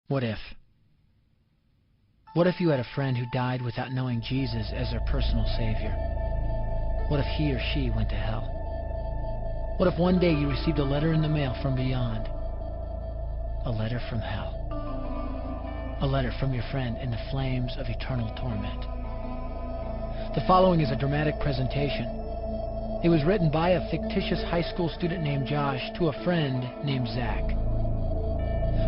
What if? What if you had a friend who died without knowing Jesus as their personal Savior? What if he or she went to hell? What if one day you received a letter in the mail from beyond? A letter from hell. A letter from your friend in the flames of eternal torment. The following is a dramatic presentation. It was written by a fictitious high school student named Josh to a friend named Zach.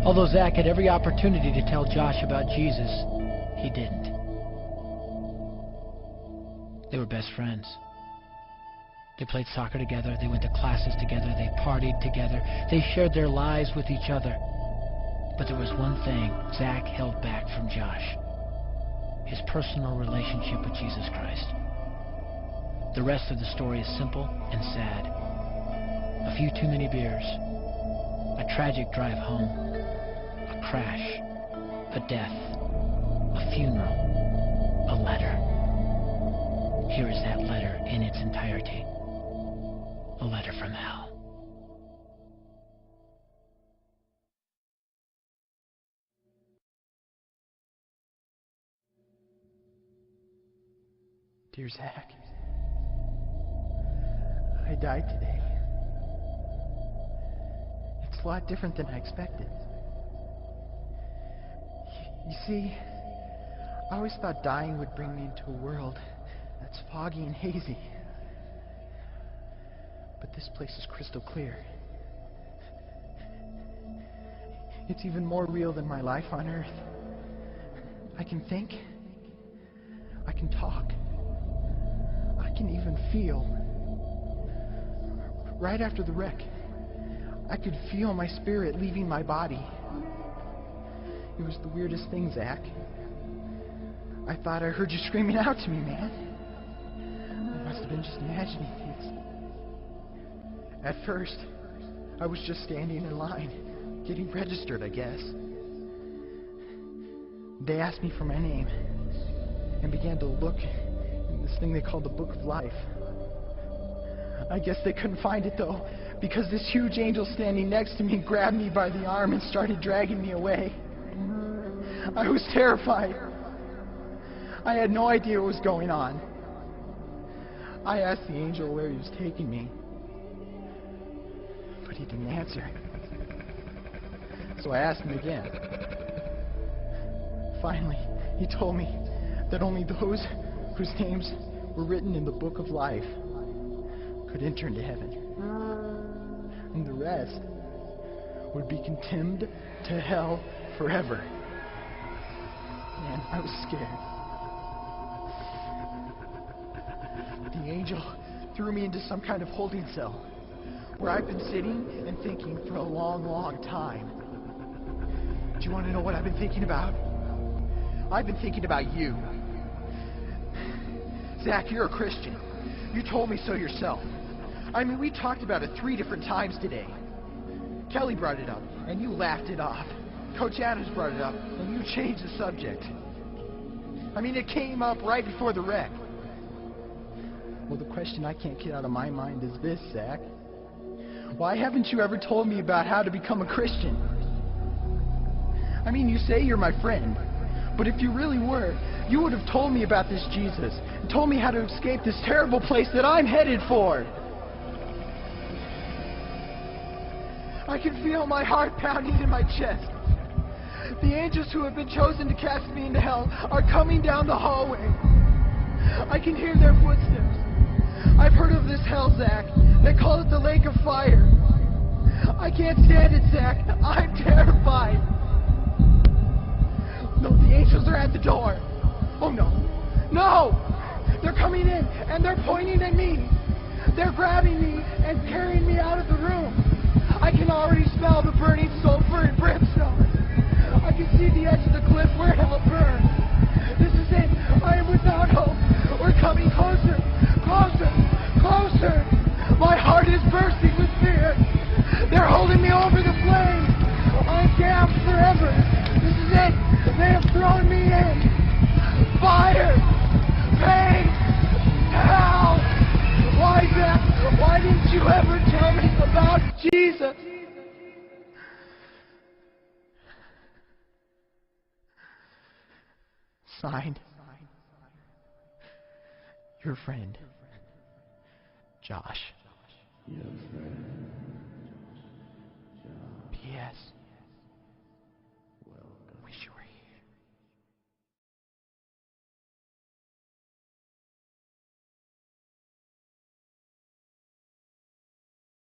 Although Zach had every opportunity to tell Josh about Jesus, he didn't. They were best friends. They played soccer together, they went to classes together, they partied together, they shared their lives with each other. But there was one thing Zach held back from Josh: his personal relationship with Jesus Christ. The rest of the story is simple and sad. A few too many beers, a tragic drive home, a crash, a death, a funeral, a letter. Here is that letter in its entirety. A letter from hell. Dear Zach, I died today. It's a lot different than I expected. You see, I always thought dying would bring me into a world that's foggy and hazy. But this place is crystal clear. It's even more real than my life on Earth. I can think. I can talk. I can even feel. Right after the wreck, I could feel my spirit leaving my body. It was the weirdest thing, Zach. I thought I heard you screaming out to me, man. I must have been just imagining things. At first, I was just standing in line, getting registered, I guess. They asked me for my name and began to look in this thing they called the Book of Life. I guess they couldn't find it, though, because this huge angel standing next to me grabbed me by the arm and started dragging me away. I was terrified. I had no idea what was going on. I asked the angel where he was taking me, but he didn't answer. So I asked him again. Finally, he told me that only those whose names were written in the Book of Life could enter into heaven. And the rest would be condemned to hell forever. Man, I was scared. The angel threw me into some kind of holding cell where I've been sitting and thinking for a long, long time. Do you want to know what I've been thinking about? I've been thinking about you. Zach, you're a Christian. You told me so yourself. I mean, we talked about it 3 different times today. Kelly brought it up, and you laughed it off. Coach Adams brought it up, and you changed the subject. I mean, it came up right before the wreck. Well, the question I can't get out of my mind is this, Zach. Why haven't you ever told me about how to become a Christian? I mean, you say you're my friend, but if you really were, you would have told me about this Jesus and told me how to escape this terrible place that I'm headed for. I can feel my heart pounding in my chest. The angels who have been chosen to cast me into hell are coming down the hallway. I can hear their footsteps. I've heard of this hell, Zach. They call it the lake of fire. I can't stand it, Zach. I'm terrified. No, the angels are at the door. Oh, no. No! They're coming in, and they're pointing at me. They're grabbing me and carrying me out of the room. I can already smell the burning sulfur and brimstone. I can see the edge of the cliff where hell burns. This is it. I am without hope. We're coming closer, closer, closer. My heart is bursting with fear. They're holding me over the flames. I'm damned forever. This is it. They have thrown me in. Fire, pain, hell. Why, Zach? Why didn't you ever tell me about Jesus? Signed, your friend, Josh. Your friend, Josh. P.S.